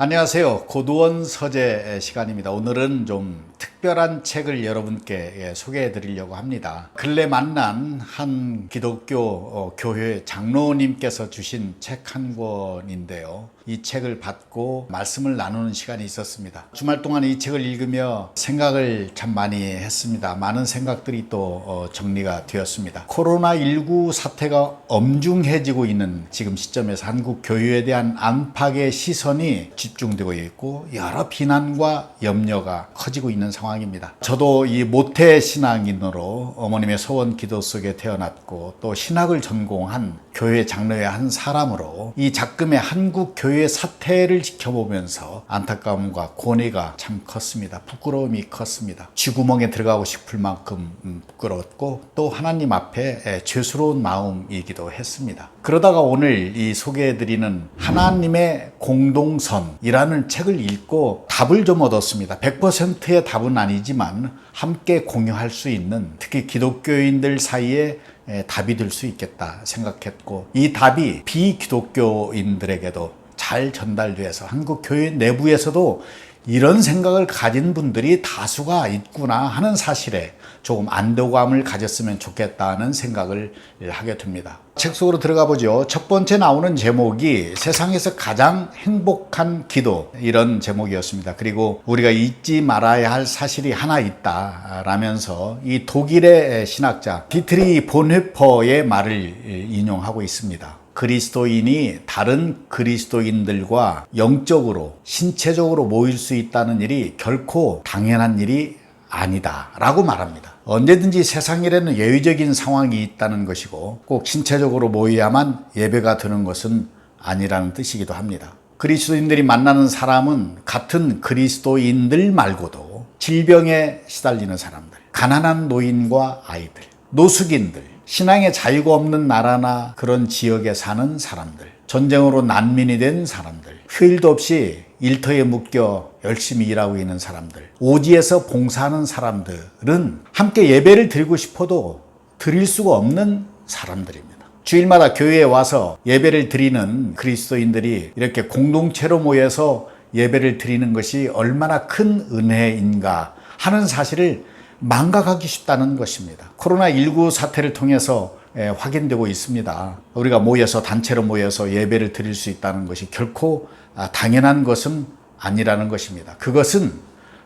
안녕하세요. 고두원 서재 시간입니다. 오늘은 좀 특별한 책을 여러분께 소개해 드리려고 합니다. 근래 만난 한 기독교 교회 장로님께서 주신 책 한 권인데요. 이 책을 받고 말씀을 나누는 시간이 있었습니다. 주말 동안 이 책을 읽으며 생각을 참 많이 했습니다. 많은 생각들이 또 정리가 되었습니다. 코로나19 사태가 엄중해지고 있는 지금 시점에서 한국 교회에 대한 안팎의 시선이 집중되고 있고 여러 비난과 염려가 커지고 있는 상황입니다. 저도 이 모태 신앙인으로 어머님의 소원 기도 속에 태어났고 또 신학을 전공한 교회 장로의 한 사람으로 이 작금의 한국 교회 사태를 지켜보면서 안타까움과 고뇌가 참 컸습니다. 부끄러움이 컸습니다. 쥐구멍에 들어가고 싶을 만큼 부끄러웠고 또 하나님 앞에 죄스러운 마음이기도 했습니다. 그러다가 오늘 이 소개해드리는 하나님의 공동선이라는 책을 읽고 답을 좀 얻었습니다. 100%의 답은 아니지만 함께 공유할 수 있는, 특히 기독교인들 사이에 답이 될 수 있겠다 생각했고, 이 답이 비기독교인들에게도 잘 전달돼서 한국 교회 내부에서도 이런 생각을 가진 분들이 다수가 있구나 하는 사실에 조금 안도감을 가졌으면 좋겠다는 생각을 하게 됩니다. 책 속으로 들어가 보죠. 첫 번째 나오는 제목이 세상에서 가장 행복한 기도, 이런 제목이었습니다. 그리고 우리가 잊지 말아야 할 사실이 하나 있다 라면서 이 독일의 신학자 디트리 본헤퍼의 말을 인용하고 있습니다. 그리스도인이 다른 그리스도인들과 영적으로, 신체적으로 모일 수 있다는 일이 결코 당연한 일이 아니다 라고 말합니다. 언제든지 세상일에는 예외적인 상황이 있다는 것이고 꼭 신체적으로 모여야만 예배가 되는 것은 아니라는 뜻이기도 합니다. 그리스도인들이 만나는 사람은 같은 그리스도인들 말고도 질병에 시달리는 사람들, 가난한 노인과 아이들, 노숙인들, 신앙의 자유가 없는 나라나 그런 지역에 사는 사람들, 전쟁으로 난민이 된 사람들, 휴일도 없이 일터에 묶여 열심히 일하고 있는 사람들, 오지에서 봉사하는 사람들은 함께 예배를 드리고 싶어도 드릴 수가 없는 사람들입니다. 주일마다 교회에 와서 예배를 드리는 그리스도인들이 이렇게 공동체로 모여서 예배를 드리는 것이 얼마나 큰 은혜인가 하는 사실을 망각하기 쉽다는 것입니다. 코로나19 사태를 통해서 확인되고 있습니다. 우리가 모여서, 단체로 모여서 예배를 드릴 수 있다는 것이 결코 당연한 것은 아니라는 것입니다. 그것은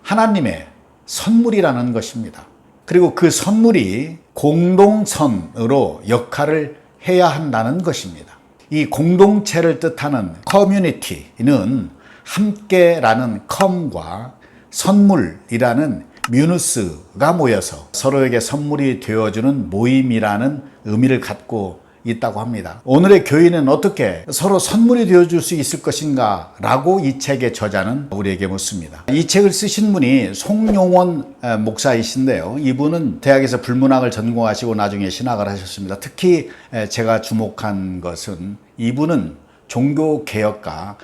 하나님의 선물이라는 것입니다. 그리고 그 선물이 공동선으로 역할을 해야 한다는 것입니다. 이 공동체를 뜻하는 커뮤니티는 함께라는 컴과 선물이라는 뮤누스가 모여서 서로에게 선물이 되어주는 모임이라는 의미를 갖고 있다고 합니다. 오늘의 교회는 어떻게 서로 선물이 되어줄 수 있을 것인가 라고 이 책의 저자는 우리에게 묻습니다. 이 책을 쓰신 분이 송용원 목사이신데요. 이분은 대학에서 불문학을 전공하시고 나중에 신학을 하셨습니다. 특히 제가 주목한 것은 이분은 종교개혁가,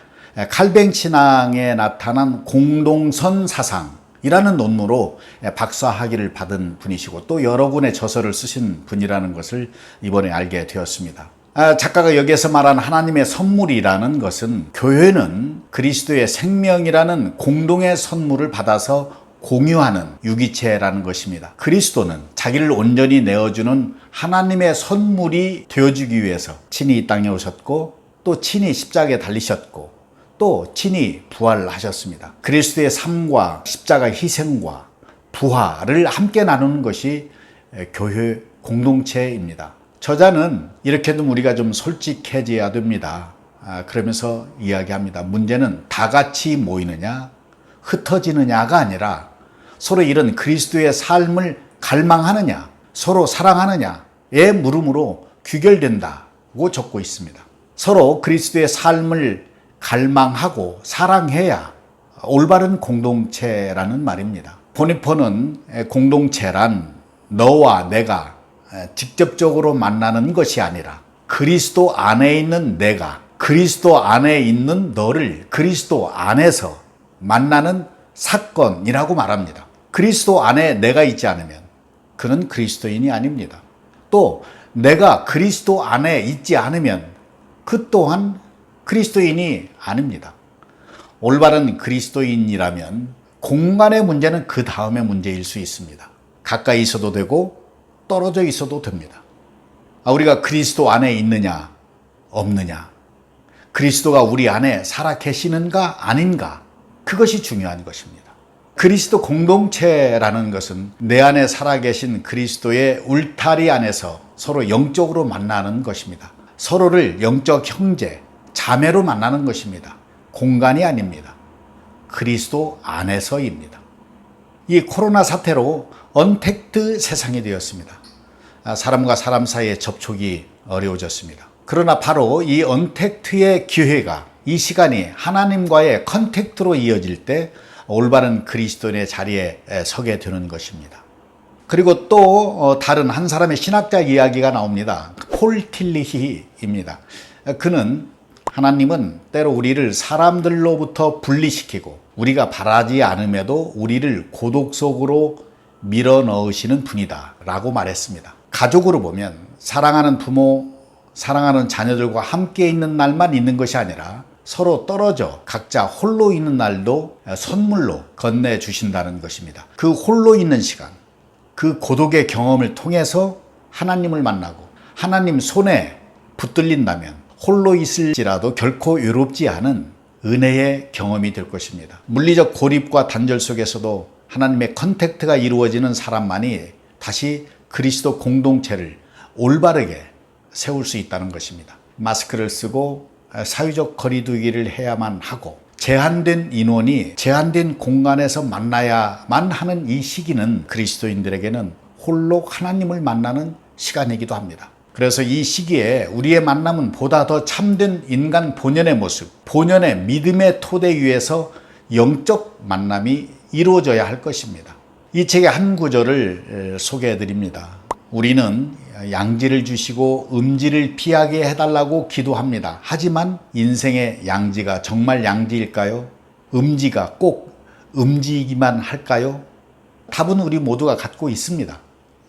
칼뱅 신앙에 나타난 공동선 사상 이라는 논문으로 박사학위를 받은 분이시고 또 여러 권의 저서를 쓰신 분이라는 것을 이번에 알게 되었습니다. 작가가 여기에서 말한 하나님의 선물이라는 것은 교회는 그리스도의 생명이라는 공동의 선물을 받아서 공유하는 유기체라는 것입니다. 그리스도는 자기를 온전히 내어주는 하나님의 선물이 되어주기 위해서 친히 이 땅에 오셨고 또 친히 십자가에 달리셨고 또 친히 부활하셨습니다. 그리스도의 삶과 십자가 희생과 부활을 함께 나누는 것이 교회 공동체입니다. 저자는 이렇게도 우리가 좀 솔직해져야 됩니다. 그러면서 이야기합니다. 문제는 다 같이 모이느냐 흩어지느냐가 아니라 서로 이런 그리스도의 삶을 갈망하느냐 서로 사랑하느냐의 물음으로 귀결된다고 적고 있습니다. 서로 그리스도의 삶을 갈망하고 사랑해야 올바른 공동체라는 말입니다. 보니퍼는 공동체란 너와 내가 직접적으로 만나는 것이 아니라 그리스도 안에 있는 내가 그리스도 안에 있는 너를 그리스도 안에서 만나는 사건이라고 말합니다. 그리스도 안에 내가 있지 않으면 그는 그리스도인이 아닙니다. 또 내가 그리스도 안에 있지 않으면 그 또한 그리스도인이 아닙니다. 올바른 그리스도인이라면 공간의 문제는 그 다음의 문제일 수 있습니다. 가까이 있어도 되고 떨어져 있어도 됩니다. 우리가 그리스도 안에 있느냐 없느냐, 그리스도가 우리 안에 살아 계시는가 아닌가, 그것이 중요한 것입니다. 그리스도 공동체라는 것은 내 안에 살아계신 그리스도의 울타리 안에서 서로 영적으로 만나는 것입니다. 서로를 영적 형제, 자매로 만나는 것입니다. 공간이 아닙니다. 그리스도 안에서입니다. 이 코로나 사태로 언택트 세상이 되었습니다. 사람과 사람 사이의 접촉이 어려워졌습니다. 그러나 바로 이 언택트의 기회가, 이 시간이 하나님과의 컨택트로 이어질 때 올바른 그리스도인의 자리에 서게 되는 것입니다. 그리고 또 다른 한 사람의 신학자 이야기가 나옵니다. 폴 틸리히입니다. 그는 하나님은 때로 우리를 사람들로부터 분리시키고 우리가 바라지 않음에도 우리를 고독 속으로 밀어 넣으시는 분이다 라고 말했습니다. 가족으로 보면 사랑하는 부모, 사랑하는 자녀들과 함께 있는 날만 있는 것이 아니라 서로 떨어져 각자 홀로 있는 날도 선물로 건네주신다는 것입니다. 그 홀로 있는 시간, 그 고독의 경험을 통해서 하나님을 만나고 하나님 손에 붙들린다면 홀로 있을지라도 결코 외롭지 않은 은혜의 경험이 될 것입니다. 물리적 고립과 단절 속에서도 하나님의 컨택트가 이루어지는 사람만이 다시 그리스도 공동체를 올바르게 세울 수 있다는 것입니다. 마스크를 쓰고 사회적 거리두기를 해야만 하고 제한된 인원이 제한된 공간에서 만나야만 하는 이 시기는 그리스도인들에게는 홀로 하나님을 만나는 시간이기도 합니다. 그래서 이 시기에 우리의 만남은 보다 더 참된 인간 본연의 모습, 본연의 믿음의 토대 위에서 영적 만남이 이루어져야 할 것입니다. 이 책의 한 구절을 소개해 드립니다. 우리는 양지를 주시고 음지를 피하게 해달라고 기도합니다. 하지만 인생의 양지가 정말 양지일까요? 음지가 꼭 음지이기만 할까요? 답은 우리 모두가 갖고 있습니다.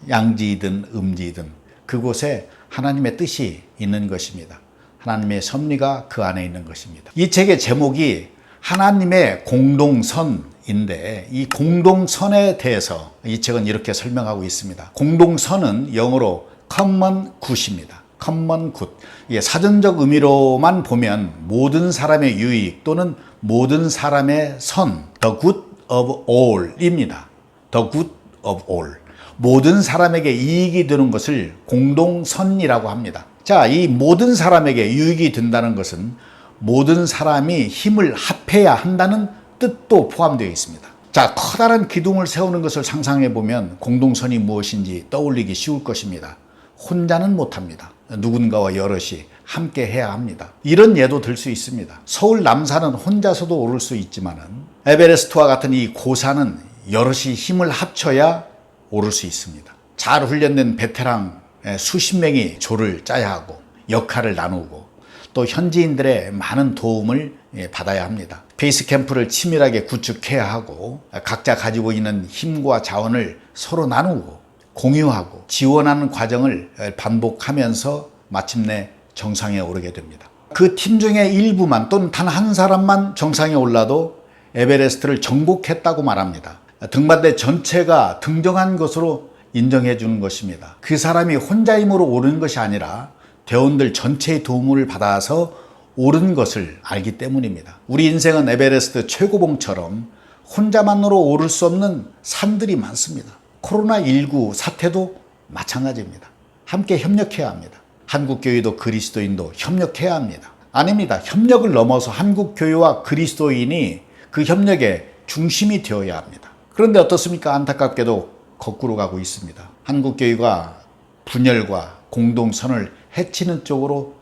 양지이든 음지이든 그곳에 하나님의 뜻이 있는 것입니다. 하나님의 섭리가 그 안에 있는 것입니다. 이 책의 제목이 하나님의 공동선인데 이 공동선에 대해서 이 책은 이렇게 설명하고 있습니다. 공동선은 영어로 common good입니다. common good. 사전적 의미로만 보면 모든 사람의 유익 또는 모든 사람의 선, the good of all입니다. the good of all. 모든 사람에게 이익이 되는 것을 공동선이라고 합니다. 자, 이 모든 사람에게 유익이 된다는 것은 모든 사람이 힘을 합해야 한다는 뜻도 포함되어 있습니다. 자, 커다란 기둥을 세우는 것을 상상해 보면 공동선이 무엇인지 떠올리기 쉬울 것입니다. 혼자는 못합니다. 누군가와 여럿이 함께 해야 합니다. 이런 예도 들 수 있습니다. 서울 남산은 혼자서도 오를 수 있지만은 에베레스트와 같은 이 고산은 여럿이 힘을 합쳐야 오를 수 있습니다. 잘 훈련된 베테랑 수십 명이 조를 짜야 하고 역할을 나누고 또 현지인들의 많은 도움을 받아야 합니다. 베이스 캠프를 치밀하게 구축해야 하고 각자 가지고 있는 힘과 자원을 서로 나누고 공유하고 지원하는 과정을 반복하면서 마침내 정상에 오르게 됩니다. 그 팀 중에 일부만 또는 단 한 사람만 정상에 올라도 에베레스트를 정복했다고 말합니다. 등반대 전체가 등정한 것으로 인정해 주는 것입니다. 그 사람이 혼자 힘으로 오르는 것이 아니라 대원들 전체의 도움을 받아서 오른 것을 알기 때문입니다. 우리 인생은 에베레스트 최고봉처럼 혼자만으로 오를 수 없는 산들이 많습니다. 코로나19 사태도 마찬가지입니다. 함께 협력해야 합니다. 한국교회도 그리스도인도 협력해야 합니다. 아닙니다. 협력을 넘어서 한국교회와 그리스도인이 그 협력의 중심이 되어야 합니다. 그런데 어떻습니까? 안타깝게도 거꾸로 가고 있습니다. 한국교회가 분열과 공동선을 해치는 쪽으로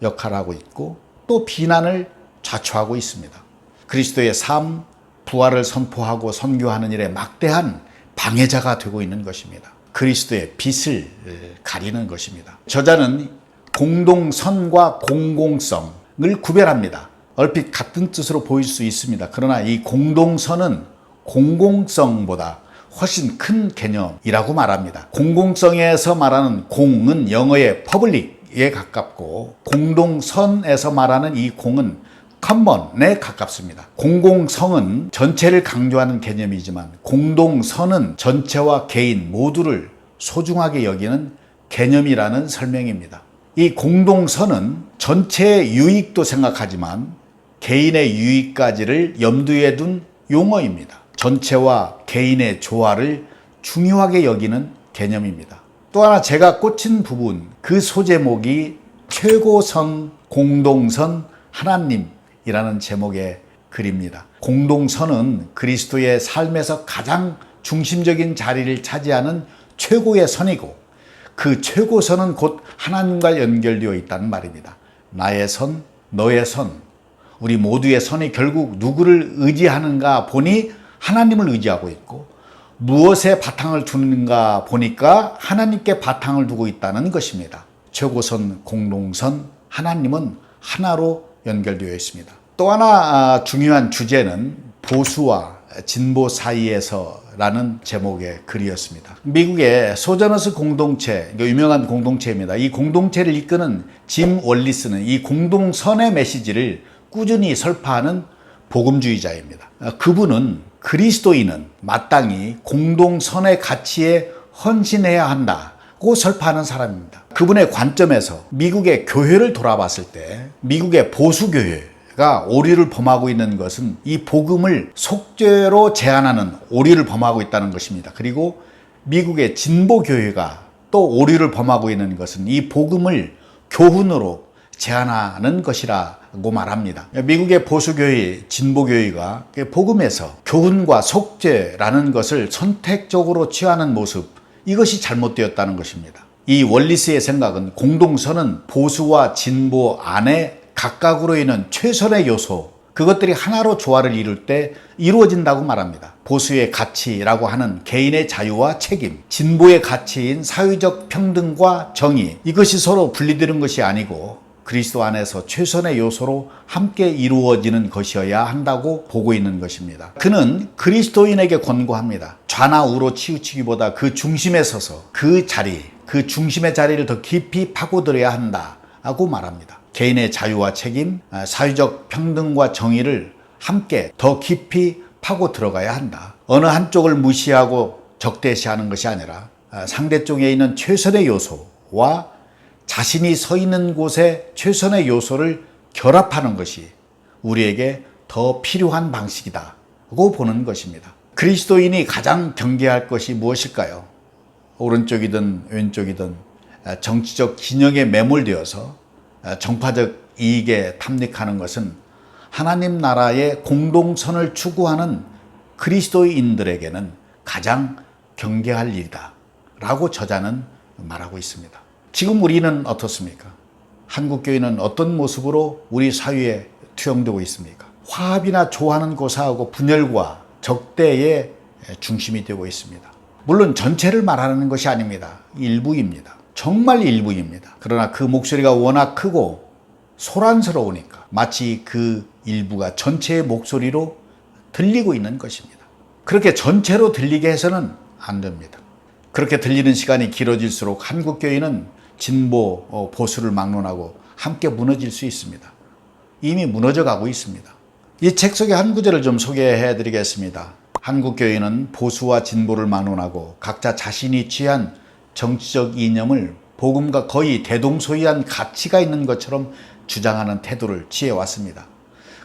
역할하고 있고 또 비난을 자초하고 있습니다. 그리스도의 삶, 부활을 선포하고 선교하는 일에 막대한 방해자가 되고 있는 것입니다. 그리스도의 빛을 가리는 것입니다. 저자는 공동선과 공공성을 구별합니다. 얼핏 같은 뜻으로 보일 수 있습니다. 그러나 이 공동선은 공공성보다 훨씬 큰 개념이라고 말합니다. 공공성에서 말하는 공은 영어의 public에 가깝고 공동선에서 말하는 이 공은 커먼에 가깝습니다. 공공성은 전체를 강조하는 개념이지만 공동선은 전체와 개인 모두를 소중하게 여기는 개념이라는 설명입니다. 이 공동선은 전체의 유익도 생각하지만 개인의 유익까지를 염두에 둔 용어입니다. 전체와 개인의 조화를 중요하게 여기는 개념입니다. 또 하나 제가 꽂힌 부분, 그 소제목이 최고선, 공동선, 하나님이라는 제목의 글입니다. 공동선은 그리스도의 삶에서 가장 중심적인 자리를 차지하는 최고의 선이고 그 최고선은 곧 하나님과 연결되어 있다는 말입니다. 나의 선, 너의 선, 우리 모두의 선이 결국 누구를 의지하는가 보니 하나님을 의지하고 있고 무엇에 바탕을 두는가 보니까 하나님께 바탕을 두고 있다는 것입니다. 최고선, 공동선, 하나님은 하나로 연결되어 있습니다. 또 하나 중요한 주제는 보수와 진보 사이에서라는 제목의 글이었습니다. 미국의 소저너스 공동체, 유명한 공동체입니다. 이 공동체를 이끄는 짐 월리스는 이 공동선의 메시지를 꾸준히 설파하는 복음주의자입니다. 그분은 그리스도인은 마땅히 공동선의 가치에 헌신해야 한다고 설파하는 사람입니다. 그분의 관점에서 미국의 교회를 돌아봤을 때 미국의 보수교회가 오류를 범하고 있는 것은 이 복음을 속죄로 제한하는 오류를 범하고 있다는 것입니다. 그리고 미국의 진보교회가 또 오류를 범하고 있는 것은 이 복음을 교훈으로 제한하는 것이라고 말합니다. 미국의 보수교회, 진보교회가 복음에서 교훈과 속죄라는 것을 선택적으로 취하는 모습, 이것이 잘못되었다는 것입니다. 이 월리스의 생각은 공동선은 보수와 진보 안에 각각으로 있는 최선의 요소, 그것들이 하나로 조화를 이룰 때 이루어진다고 말합니다. 보수의 가치라고 하는 개인의 자유와 책임, 진보의 가치인 사회적 평등과 정의, 이것이 서로 분리되는 것이 아니고 그리스도 안에서 최선의 요소로 함께 이루어지는 것이어야 한다고 보고 있는 것입니다. 그는 그리스도인에게 권고합니다. 좌나 우로 치우치기보다 그 중심에 서서 그 자리, 그 중심의 자리를 더 깊이 파고들어야 한다고 말합니다. 개인의 자유와 책임, 사회적 평등과 정의를 함께 더 깊이 파고 들어가야 한다. 어느 한쪽을 무시하고 적대시하는 것이 아니라 상대 쪽에 있는 최선의 요소와 자신이 서 있는 곳에 최선의 요소를 결합하는 것이 우리에게 더 필요한 방식이다고 보는 것입니다. 그리스도인이 가장 경계할 것이 무엇일까요? 오른쪽이든 왼쪽이든 정치적 진영에 매몰되어서 정파적 이익에 탐닉하는 것은 하나님 나라의 공동선을 추구하는 그리스도인들에게는 가장 경계할 일이다 라고 저자는 말하고 있습니다. 지금 우리는 어떻습니까? 한국교회는 어떤 모습으로 우리 사회에 투영되고 있습니까? 화합이나 조화는 고사하고 분열과 적대의 중심이 되고 있습니다. 물론 전체를 말하는 것이 아닙니다. 일부입니다. 정말 일부입니다. 그러나 그 목소리가 워낙 크고 소란스러우니까 마치 그 일부가 전체의 목소리로 들리고 있는 것입니다. 그렇게 전체로 들리게 해서는 안 됩니다. 그렇게 들리는 시간이 길어질수록 한국교회는 진보, 보수를 막론하고 함께 무너질 수 있습니다. 이미 무너져 가고 있습니다. 이 책 속의 한 구절을 좀 소개해 드리겠습니다. 한국교회는 보수와 진보를 막론하고 각자 자신이 취한 정치적 이념을 복음과 거의 대동소이한 가치가 있는 것처럼 주장하는 태도를 취해왔습니다.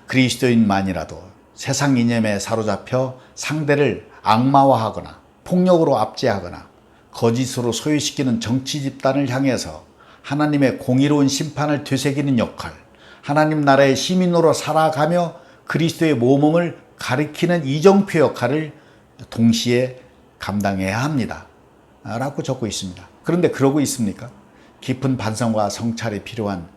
그리스도인만이라도 세상 이념에 사로잡혀 상대를 악마화하거나 폭력으로 압제하거나 거짓으로 소유시키는 정치 집단을 향해서 하나님의 공의로운 심판을 되새기는 역할, 하나님 나라의 시민으로 살아가며 그리스도의 모범을 가리키는 이정표 역할을 동시에 감당해야 합니다 라고 적고 있습니다. 그런데 그러고 있습니까? 깊은 반성과 성찰이 필요한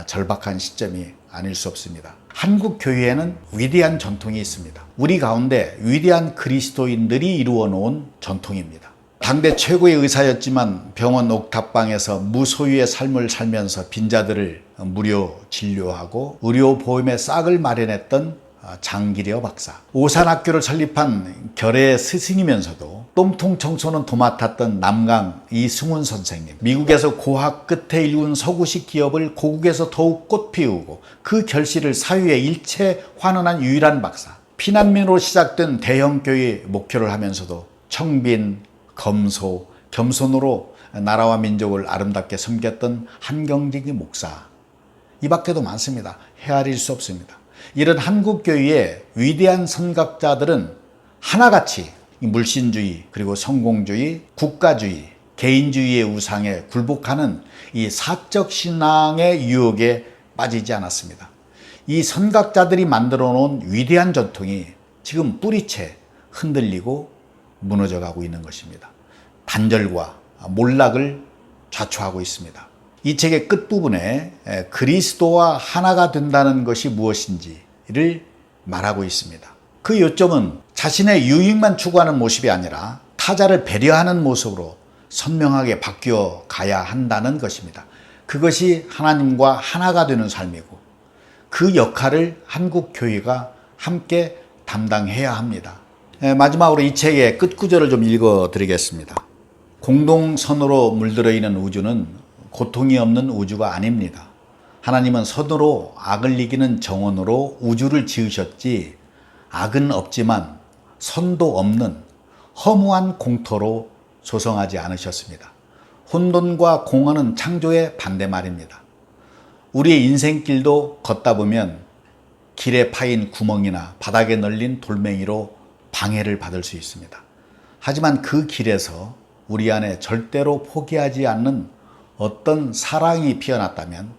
절박한 시점이 아닐 수 없습니다. 한국 교회에는 위대한 전통이 있습니다. 우리 가운데 위대한 그리스도인들이 이루어 놓은 전통입니다. 당대 최고의 의사였지만 병원 옥탑방에서 무소유의 삶을 살면서 빈자들을 무료 진료하고 의료보험의 싹을 마련했던 장기려 박사, 오산학교를 설립한 결의 스승이면서도 똥통 청소는 도맡았던 남강 이승훈 선생님, 미국에서 고학 끝에 일군 서구식 기업을 고국에서 더욱 꽃피우고 그 결실을 사회에 일체 환원한 유일한 박사, 피난민으로 시작된 대형교회 목표를 하면서도 청빈, 검소, 겸손으로 나라와 민족을 아름답게 섬겼던 한경직이 목사, 이 밖에도 많습니다. 헤아릴 수 없습니다. 이런 한국교회의 위대한 선각자들은 하나같이 물신주의, 그리고 성공주의, 국가주의, 개인주의의 우상에 굴복하는 이 사적 신앙의 유혹에 빠지지 않았습니다. 이 선각자들이 만들어 놓은 위대한 전통이 지금 뿌리채 흔들리고 무너져가고 있는 것입니다. 단절과 몰락을 자초하고 있습니다. 이 책의 끝부분에 그리스도와 하나가 된다는 것이 무엇인지를 말하고 있습니다. 그 요점은 자신의 유익만 추구하는 모습이 아니라 타자를 배려하는 모습으로 선명하게 바뀌어 가야 한다는 것입니다. 그것이 하나님과 하나가 되는 삶이고, 그 역할을 한국 교회가 함께 담당해야 합니다. 마지막으로 이 책의 끝구절을 좀 읽어드리겠습니다. 공동선으로 물들어 있는 우주는 고통이 없는 우주가 아닙니다. 하나님은 선으로 악을 이기는 정원으로 우주를 지으셨지, 악은 없지만 선도 없는 허무한 공터로 조성하지 않으셨습니다. 혼돈과 공허는 창조의 반대말입니다. 우리의 인생길도 걷다 보면 길에 파인 구멍이나 바닥에 널린 돌멩이로 방해를 받을 수 있습니다. 하지만 그 길에서 우리 안에 절대로 포기하지 않는 어떤 사랑이 피어났다면,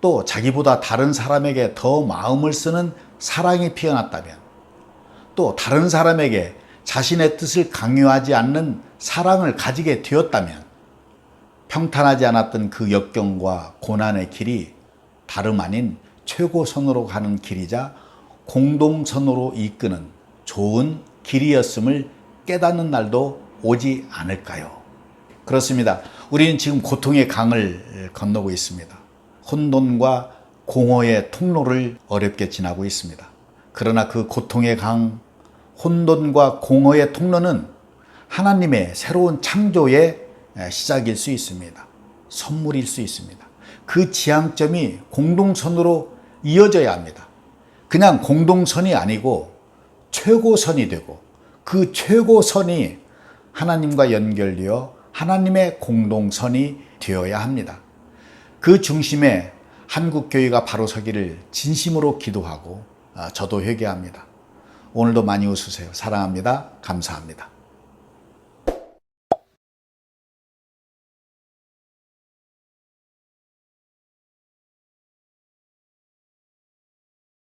또 자기보다 다른 사람에게 더 마음을 쓰는 사랑이 피어났다면, 또 다른 사람에게 자신의 뜻을 강요하지 않는 사랑을 가지게 되었다면, 평탄하지 않았던 그 역경과 고난의 길이 다름 아닌 최고선으로 가는 길이자 공동선으로 이끄는 좋은 길이었음을 깨닫는 날도 오지 않을까요? 그렇습니다. 우리는 지금 고통의 강을 건너고 있습니다. 혼돈과 공허의 통로를 어렵게 지나고 있습니다. 그러나 그 고통의 강, 혼돈과 공허의 통로는 하나님의 새로운 창조의 시작일 수 있습니다. 선물일 수 있습니다. 그 지향점이 공동선으로 이어져야 합니다. 그냥 공동선이 아니고 최고선이 되고, 그 최고선이 하나님과 연결되어 하나님의 공동선이 되어야 합니다. 그 중심에 한국교회가 바로 서기를 진심으로 기도하고 저도 회개합니다. 오늘도 많이 웃으세요. 사랑합니다. 감사합니다.